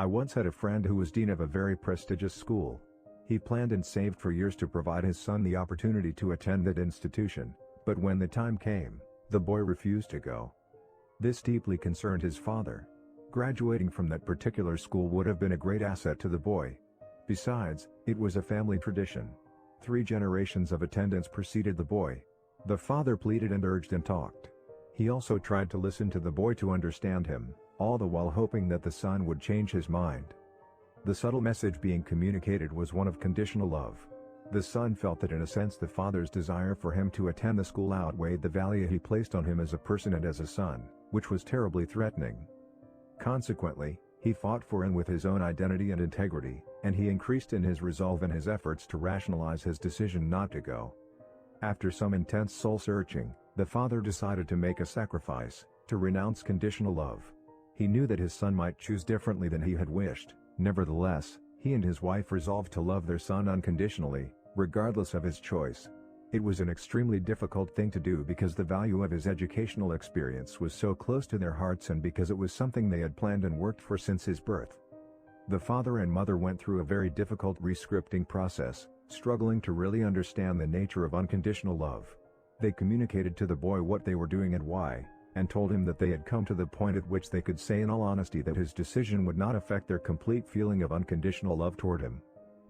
I once had a friend who was dean of a very prestigious school. He planned and saved for years to provide his son the opportunity to attend that institution, but when the time came, the boy refused to go. This deeply concerned his father. Graduating from that particular school would have been a great asset to the boy. Besides, it was a family tradition. 3 generations of attendance preceded the boy. The father pleaded and urged and talked. He also tried to listen to the boy to understand him, all the while hoping that the son would change his mind. The subtle message being communicated was one of conditional love. The son felt that in a sense the father's desire for him to attend the school outweighed the value he placed on him as a person and as a son, which was terribly threatening. Consequently, he fought for and with his own identity and integrity, and he increased in his resolve and his efforts to rationalize his decision not to go. After some intense soul-searching, the father decided to make a sacrifice, to renounce conditional love. He knew that his son might choose differently than he had wished. Nevertheless, he and his wife resolved to love their son unconditionally, regardless of his choice. It was an extremely difficult thing to do because the value of his educational experience was so close to their hearts and because it was something they had planned and worked for since his birth. The father and mother went through a very difficult rescripting process, struggling to really understand the nature of unconditional love. They communicated to the boy what they were doing and why, and told him that they had come to the point at which they could say in all honesty that his decision would not affect their complete feeling of unconditional love toward him.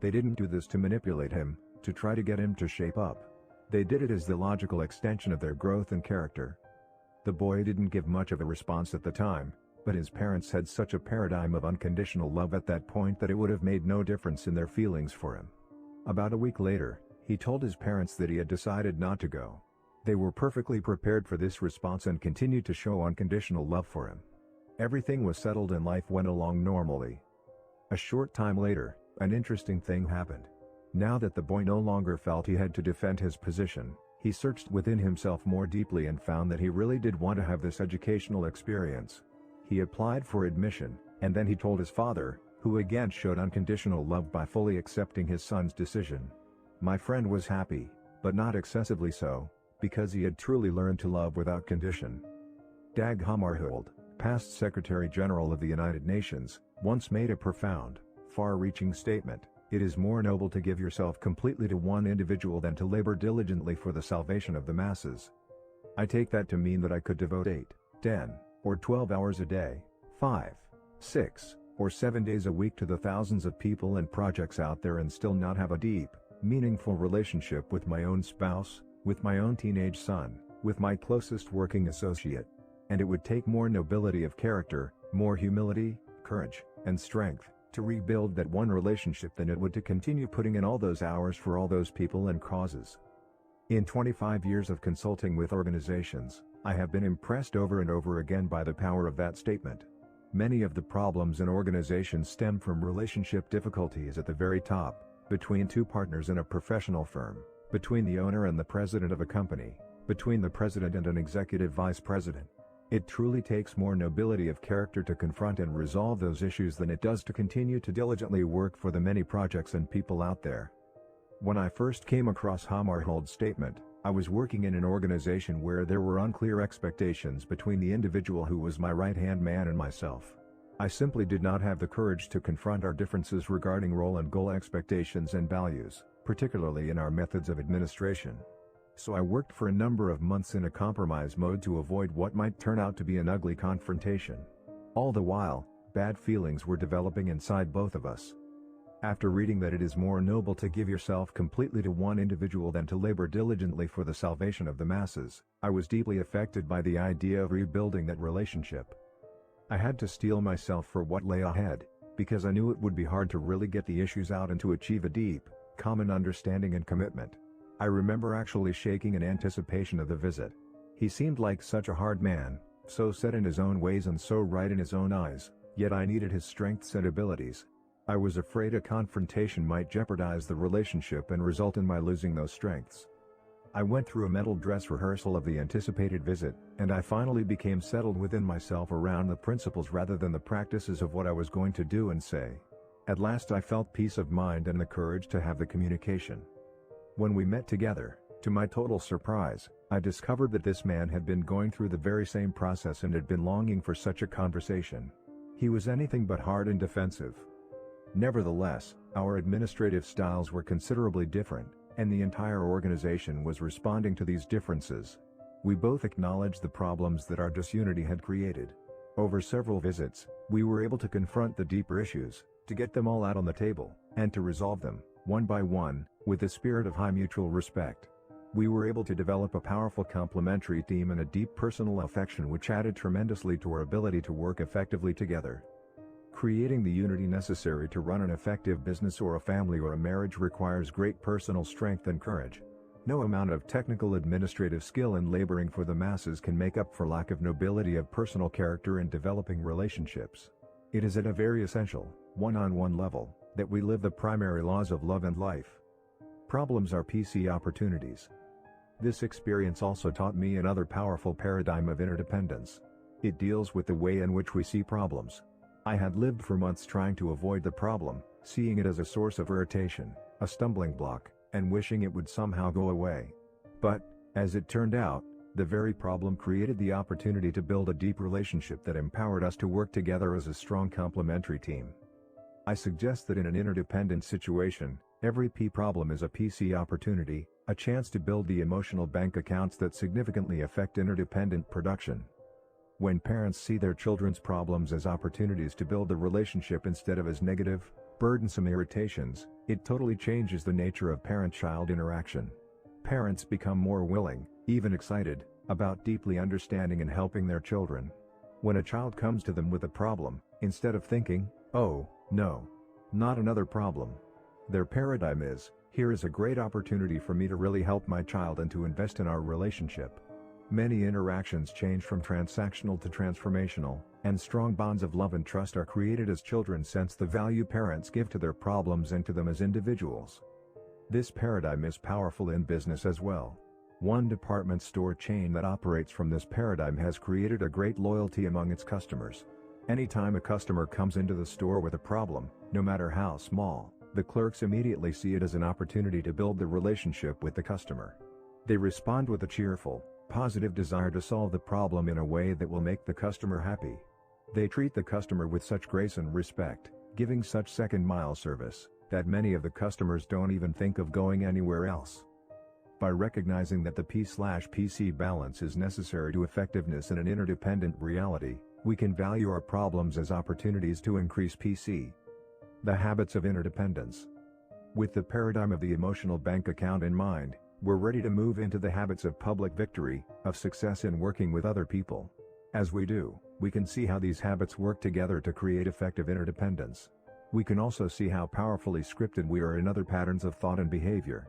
They didn't do this to manipulate him, to try to get him to shape up. They did it as the logical extension of their growth and character. The boy didn't give much of a response at the time, but his parents had such a paradigm of unconditional love at that point that it would have made no difference in their feelings for him. About a week later, he told his parents that he had decided not to go. They were perfectly prepared for this response and continued to show unconditional love for him. Everything was settled and life went along normally. A short time later, an interesting thing happened. Now that the boy no longer felt he had to defend his position, he searched within himself more deeply and found that he really did want to have this educational experience. He applied for admission, and then he told his father, who again showed unconditional love by fully accepting his son's decision. My friend was happy, but not excessively so, because he had truly learned to love without condition. Dag Hammarskjöld, past Secretary General of the United Nations, once made a profound, far-reaching statement: "It is more noble to give yourself completely to one individual than to labor diligently for the salvation of the masses." I take that to mean that I could devote 8, 10, or 12 hours a day, 5, 6, or 7 days a week to the thousands of people and projects out there and still not have a deep, meaningful relationship with my own spouse, with my own teenage son, with my closest working associate. And it would take more nobility of character, more humility, courage, and strength, to rebuild that one relationship than it would to continue putting in all those hours for all those people and causes. In 25 years of consulting with organizations, I have been impressed over and over again by the power of that statement. Many of the problems in organizations stem from relationship difficulties at the very top, between two partners in a professional firm, between the owner and the president of a company, between the president and an executive vice president. It truly takes more nobility of character to confront and resolve those issues than it does to continue to diligently work for the many projects and people out there. When I first came across Hammarskjöld's statement, I was working in an organization where there were unclear expectations between the individual who was my right-hand man and myself. I simply did not have the courage to confront our differences regarding role and goal expectations and values, particularly in our methods of administration. So I worked for a number of months in a compromise mode to avoid what might turn out to be an ugly confrontation. All the while, bad feelings were developing inside both of us. After reading that it is more noble to give yourself completely to one individual than to labor diligently for the salvation of the masses, I was deeply affected by the idea of rebuilding that relationship. I had to steel myself for what lay ahead, because I knew it would be hard to really get the issues out and to achieve a deep, common understanding and commitment. I remember actually shaking in anticipation of the visit. He seemed like such a hard man, so set in his own ways and so right in his own eyes, yet I needed his strengths and abilities. I was afraid a confrontation might jeopardize the relationship and result in my losing those strengths. I went through a mental dress rehearsal of the anticipated visit, and I finally became settled within myself around the principles rather than the practices of what I was going to do and say. At last I felt peace of mind and the courage to have the communication. When we met together, to my total surprise, I discovered that this man had been going through the very same process and had been longing for such a conversation. He was anything but hard and defensive. Nevertheless, our administrative styles were considerably different, and the entire organization was responding to these differences. We both acknowledged the problems that our disunity had created. Over several visits, we were able to confront the deeper issues, to get them all out on the table, and to resolve them, one by one, with a spirit of high mutual respect. We were able to develop a powerful complementary team and a deep personal affection which added tremendously to our ability to work effectively together. Creating the unity necessary to run an effective business or a family or a marriage requires great personal strength and courage. No amount of technical administrative skill in laboring for the masses can make up for lack of nobility of personal character in developing relationships. It is at a very essential, one-on-one level, that we live the primary laws of love and life. Problems are PC opportunities. This experience also taught me another powerful paradigm of interdependence. It deals with the way in which we see problems. I had lived for months trying to avoid the problem, seeing it as a source of irritation, a stumbling block, and wishing it would somehow go away. But, as it turned out, the very problem created the opportunity to build a deep relationship that empowered us to work together as a strong complementary team. I suggest that in an interdependent situation, every P problem is a PC opportunity, a chance to build the emotional bank accounts that significantly affect interdependent production. When parents see their children's problems as opportunities to build the relationship instead of as negative, burdensome irritations, it totally changes the nature of parent-child interaction. Parents become more willing, even excited, about deeply understanding and helping their children. When a child comes to them with a problem, instead of thinking, "Oh, no, not another problem," their paradigm is, "Here is a great opportunity for me to really help my child and to invest in our relationship." Many interactions change from transactional to transformational, and strong bonds of love and trust are created as children sense the value parents give to their problems and to them as individuals. This paradigm is powerful in business as well. One department store chain that operates from this paradigm has created a great loyalty among its customers. Anytime a customer comes into the store with a problem, no matter how small, the clerks immediately see it as an opportunity to build the relationship with the customer. They respond with a cheerful, positive desire to solve the problem in a way that will make the customer happy. They treat the customer with such grace and respect, giving such second-mile service, that many of the customers don't even think of going anywhere else. By recognizing that the P/PC balance is necessary to effectiveness in an interdependent reality, we can value our problems as opportunities to increase PC. The habits of interdependence. With the paradigm of the emotional bank account in mind, we're ready to move into the habits of public victory, of success in working with other people. As we do, we can see how these habits work together to create effective interdependence. We can also see how powerfully scripted we are in other patterns of thought and behavior.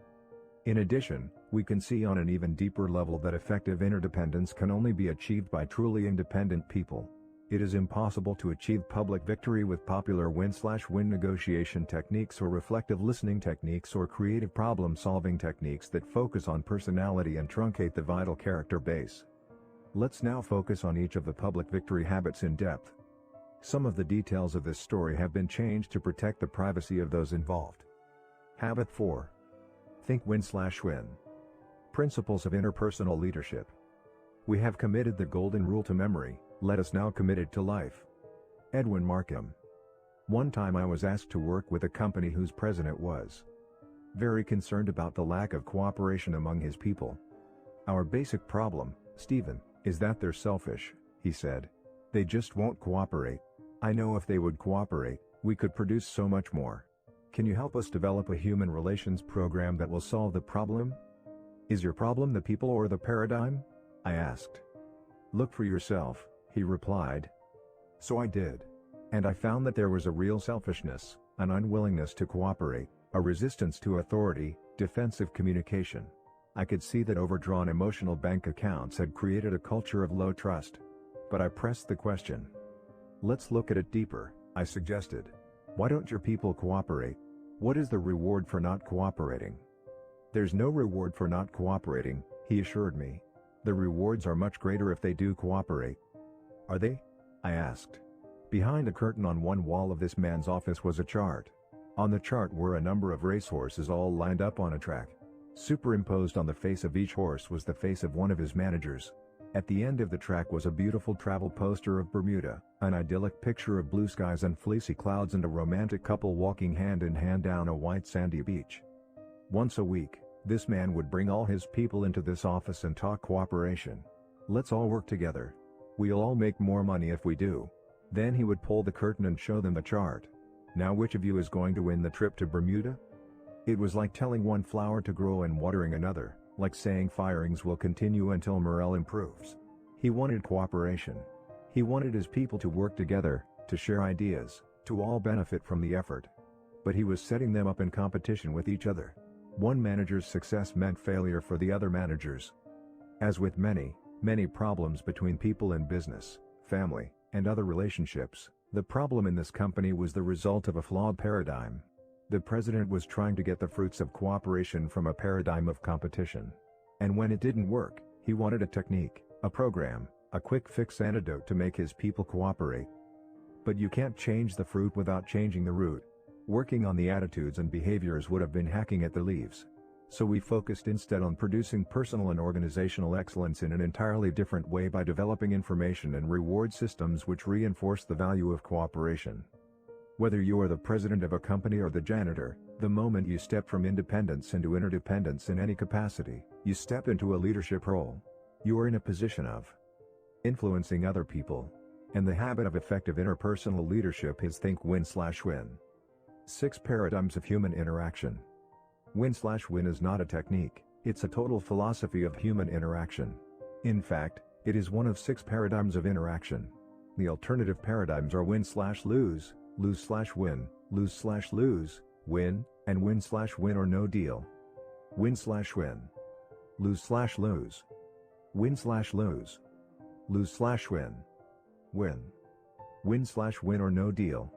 In addition, we can see on an even deeper level that effective interdependence can only be achieved by truly independent people. It is impossible to achieve public victory with popular win/win negotiation techniques or reflective listening techniques or creative problem-solving techniques that focus on personality and truncate the vital character base. Let's now focus on each of the public victory habits in depth. Some of the details of this story have been changed to protect the privacy of those involved. Habit 4. Think win/win. Principles of interpersonal leadership. We have committed the golden rule to memory, let us now commit it to life. Edwin Markham. One time I was asked to work with a company whose president was very concerned about the lack of cooperation among his people. "Our basic problem, Stephen, is that they're selfish," he said. "They just won't cooperate. I know if they would cooperate, we could produce so much more. Can you help us develop a human relations program that will solve the problem?" "Is your problem the people or the paradigm?" I asked. "Look for yourself," he replied. So I did. And I found that there was a real selfishness, an unwillingness to cooperate, a resistance to authority, defensive communication. I could see that overdrawn emotional bank accounts had created a culture of low trust. But I pressed the question. "Let's look at it deeper," I suggested. "Why don't your people cooperate? What is the reward for not cooperating?" "There's no reward for not cooperating," he assured me. "The rewards are much greater if they do cooperate." "Are they?" I asked. Behind a curtain on one wall of this man's office was a chart. On the chart were a number of racehorses all lined up on a track. Superimposed on the face of each horse was the face of one of his managers. At the end of the track was a beautiful travel poster of Bermuda, an idyllic picture of blue skies and fleecy clouds and a romantic couple walking hand in hand down a white sandy beach. Once a week, this man would bring all his people into this office and talk cooperation. Let's all work together. We'll all make more money if we do. Then he would pull the curtain and show them the chart. Now which of you is going to win the trip to Bermuda? It was like telling one flower to grow and watering another, like saying firings will continue until morale improves. He wanted cooperation. He wanted his people to work together, to share ideas, to all benefit from the effort. But he was setting them up in competition with each other. One manager's success meant failure for the other managers. As with many problems between people in business, family, and other relationships, the problem in this company was the result of a flawed paradigm. The president was trying to get the fruits of cooperation from a paradigm of competition. And when it didn't work, he wanted a technique, a program, a quick fix antidote to make his people cooperate. But you can't change the fruit without changing the root. Working on the attitudes and behaviors would have been hacking at the leaves. So we focused instead on producing personal and organizational excellence in an entirely different way by developing information and reward systems which reinforce the value of cooperation. Whether you are the president of a company or the janitor, the moment you step from independence into interdependence in any capacity, you step into a leadership role. You are in a position of influencing other people. And the habit of effective interpersonal leadership is think win/win. 6 paradigms of human interaction. Win/win is not a technique, it's a total philosophy of human interaction. In fact, it is one of 6 paradigms of interaction. The alternative paradigms are win/lose, lose/win, lose/lose, win, and win/win or no deal. Win/win. Lose/lose. Win/lose. Lose/win. Win. Win/win or no deal.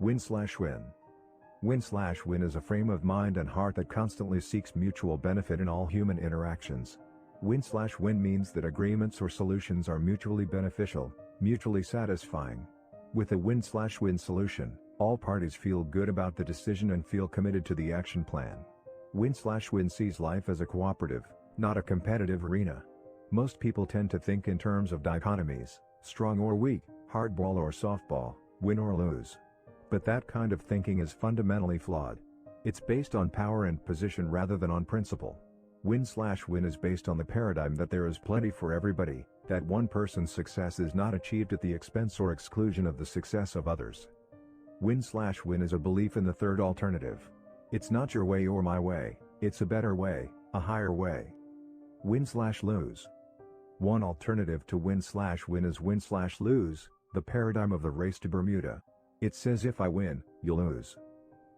Win/win. Win/win is a frame of mind and heart that constantly seeks mutual benefit in all human interactions. Win/win means that agreements or solutions are mutually beneficial, mutually satisfying. With a win/win solution, all parties feel good about the decision and feel committed to the action plan. Win/win sees life as a cooperative, not a competitive arena. Most people tend to think in terms of dichotomies, strong or weak, hardball or softball, win or lose. But that kind of thinking is fundamentally flawed. It's based on power and position rather than on principle. Win/win is based on the paradigm that there is plenty for everybody, that one person's success is not achieved at the expense or exclusion of the success of others. Win/win is a belief in the third alternative. It's not your way or my way, it's a better way, a higher way. Win/lose. One alternative to win/win is win/lose, the paradigm of the race to Bermuda. It says if I win, you lose.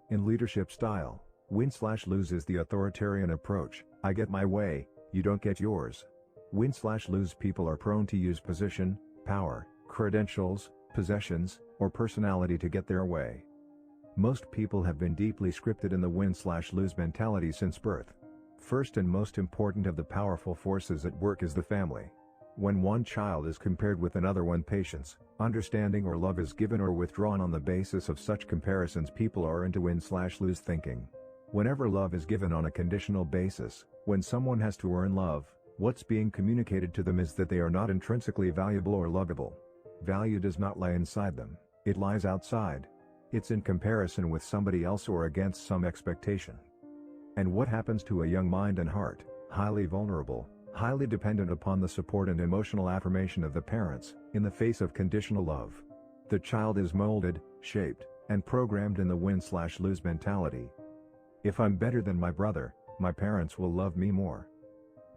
In leadership style, win/lose is the authoritarian approach, I get my way, you don't get yours. Win/lose people are prone to use position, power, credentials, possessions, or personality to get their way. Most people have been deeply scripted in the win/lose mentality since birth. First and most important of the powerful forces at work is the family. When one child is compared with another, when patience, understanding or love is given or withdrawn on the basis of such comparisons, people are into win/lose thinking. Whenever love is given on a conditional basis, when someone has to earn love, what's being communicated to them is that they are not intrinsically valuable or lovable. Value does not lie inside them, it lies outside. It's in comparison with somebody else or against some expectation. And what happens to a young mind and heart, highly vulnerable, highly dependent upon the support and emotional affirmation of the parents, in the face of conditional love? The child is molded, shaped, and programmed in the win/lose mentality. If I'm better than my brother, my parents will love me more.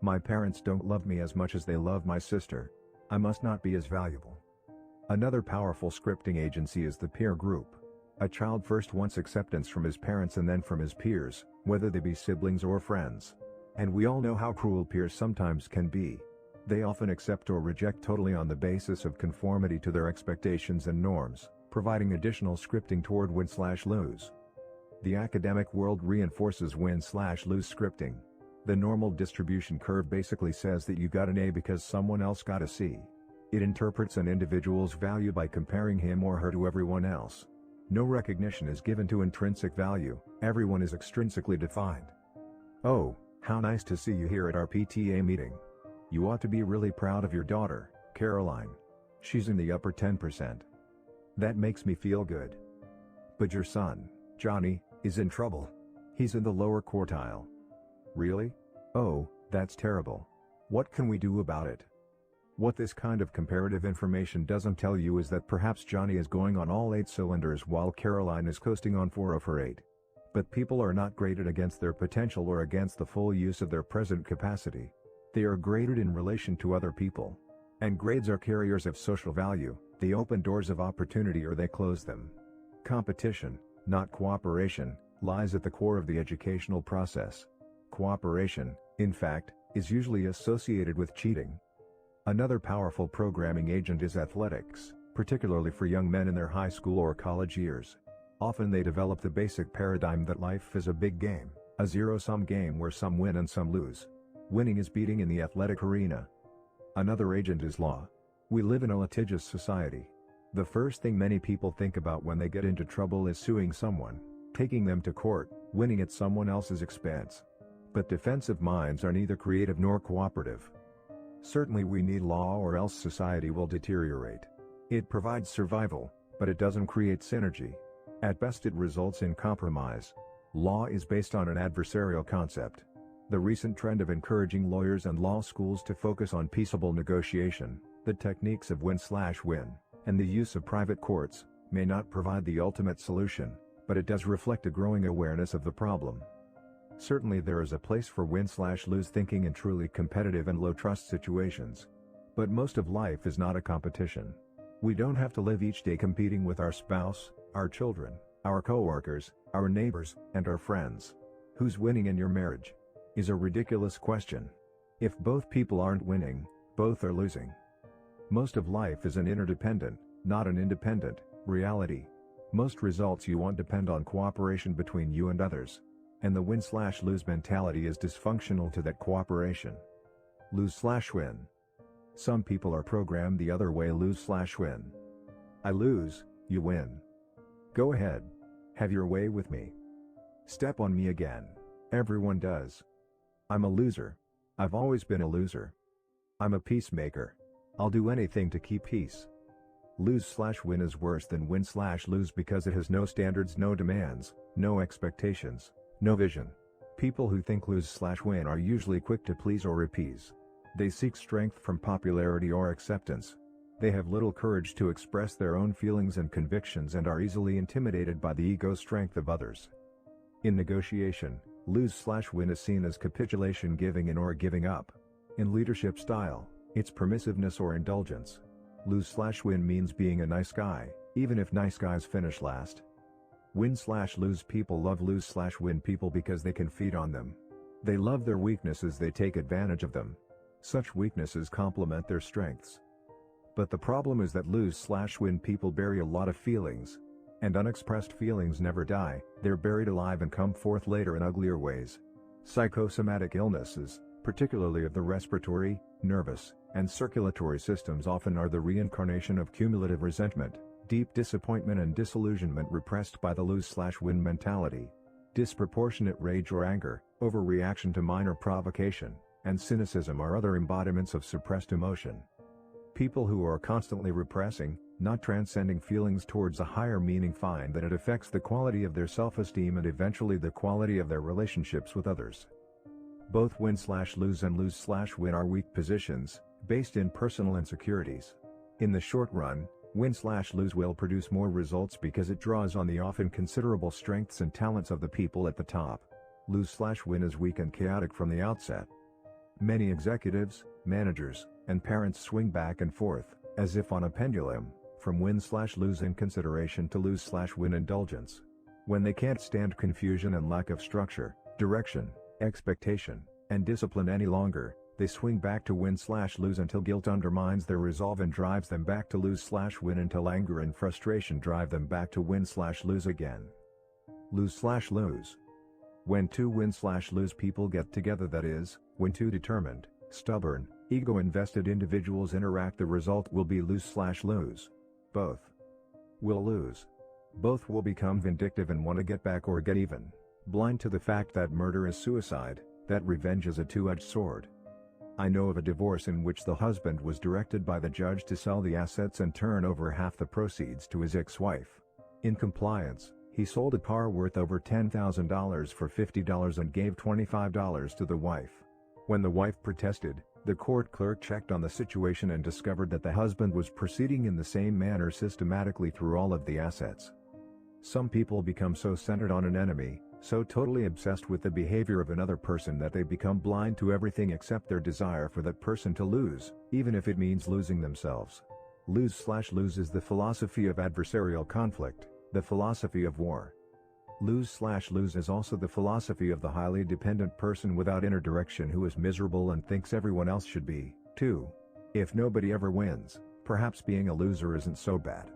My parents don't love me as much as they love my sister. I must not be as valuable. Another powerful scripting agency is the peer group. A child first wants acceptance from his parents and then from his peers, whether they be siblings or friends. And we all know how cruel peers sometimes can be. They often accept or reject totally on the basis of conformity to their expectations and norms, providing additional scripting toward win/lose. The academic world reinforces win/lose scripting. The normal distribution curve basically says that you got an A because someone else got a C. It interprets an individual's value by comparing him or her to everyone else. No recognition is given to intrinsic value, everyone is extrinsically defined. Oh, how nice to see you here at our PTA meeting. You ought to be really proud of your daughter, Caroline. She's in the upper 10%. That makes me feel good. But your son, Johnny, is in trouble. He's in the lower quartile. Really? Oh, that's terrible. What can we do about it? What this kind of comparative information doesn't tell you is that perhaps Johnny is going on all 8 cylinders while Caroline is coasting on 4 of her 8. But people are not graded against their potential or against the full use of their present capacity. They are graded in relation to other people. And grades are carriers of social value, they open doors of opportunity or they close them. Competition, not cooperation, lies at the core of the educational process. Cooperation, in fact, is usually associated with cheating. Another powerful programming agent is athletics, particularly for young men in their high school or college years. Often they develop the basic paradigm that life is a big game, a zero-sum game where some win and some lose. Winning is beating in the athletic arena. Another agent is law. We live in a litigious society. The first thing many people think about when they get into trouble is suing someone, taking them to court, winning at someone else's expense. But defensive minds are neither creative nor cooperative. Certainly we need law or else society will deteriorate. It provides survival, but it doesn't create synergy. At best it results in compromise. Law is based on an adversarial concept. The recent trend of encouraging lawyers and law schools to focus on peaceable negotiation, the techniques of win-slash-win, and the use of private courts, may not provide the ultimate solution, but it does reflect a growing awareness of the problem. Certainly there is a place for win-slash-lose thinking in truly competitive and low-trust situations. But most of life is not a competition. We don't have to live each day competing with our spouse, our children, our co-workers, our neighbors, and our friends. Who's winning in your marriage? Is a ridiculous question. If both people aren't winning, both are losing. Most of life is an interdependent, not an independent, reality. Most results you want depend on cooperation between you and others. And the win-slash-lose mentality is dysfunctional to that cooperation. Lose-slash-win. Some people are programmed the other way, lose-slash-win. I lose, you win. Go ahead. Have your way with me. Step on me again. Everyone does. I'm a loser. I've always been a loser. I'm a peacemaker. I'll do anything to keep peace. Lose-slash-win is worse than win-slash-lose because it has no standards, no demands, no expectations, no vision. People who think lose-slash-win are usually quick to please or appease. They seek strength from popularity or acceptance. They have little courage to express their own feelings and convictions and are easily intimidated by the ego strength of others. In negotiation, lose-slash-win is seen as capitulation, giving in or giving up. In leadership style, it's permissiveness or indulgence. Lose-slash-win means being a nice guy, even if nice guys finish last. Win-slash-lose people love lose-slash-win people because they can feed on them. They love their weaknesses, they take advantage of them. Such weaknesses complement their strengths. But the problem is that lose-slash-win people bury a lot of feelings. And unexpressed feelings never die, they're buried alive and come forth later in uglier ways. Psychosomatic illnesses, particularly of the respiratory, nervous, and circulatory systems, often are the reincarnation of cumulative resentment, deep disappointment and disillusionment repressed by the lose-slash-win mentality. Disproportionate rage or anger, overreaction to minor provocation, and cynicism are other embodiments of suppressed emotion. People who are constantly repressing, not transcending feelings towards a higher meaning find that it affects the quality of their self-esteem and eventually the quality of their relationships with others. Both win-slash-lose and lose-slash-win are weak positions, based in personal insecurities. In the short run, win-slash-lose will produce more results because it draws on the often considerable strengths and talents of the people at the top. Lose-slash-win is weak and chaotic from the outset. Many executives, managers, and parents swing back and forth, as if on a pendulum, from win-slash-lose inconsideration to lose-slash-win indulgence. When they can't stand confusion and lack of structure, direction, expectation, and discipline any longer, they swing back to win-slash-lose until guilt undermines their resolve and drives them back to lose-slash-win until anger and frustration drive them back to win-slash-lose again. Lose-slash-lose. When two win-slash-lose people get together, that is, when two determined, stubborn, ego-invested individuals interact, the result will be lose-slash-lose. Both will lose. Both will become vindictive and want to get back or get even, blind to the fact that murder is suicide, that revenge is a two-edged sword. I know of a divorce in which the husband was directed by the judge to sell the assets and turn over half the proceeds to his ex-wife. In compliance, he sold a car worth over $10,000 for $50 and gave $25 to the wife. When the wife protested, the court clerk checked on the situation and discovered that the husband was proceeding in the same manner systematically through all of the assets. Some people become so centered on an enemy, so totally obsessed with the behavior of another person that they become blind to everything except their desire for that person to lose, even if it means losing themselves. Lose/lose is the philosophy of adversarial conflict, the philosophy of war. Lose/lose is also the philosophy of the highly dependent person without inner direction who is miserable and thinks everyone else should be, too. If nobody ever wins, perhaps being a loser isn't so bad.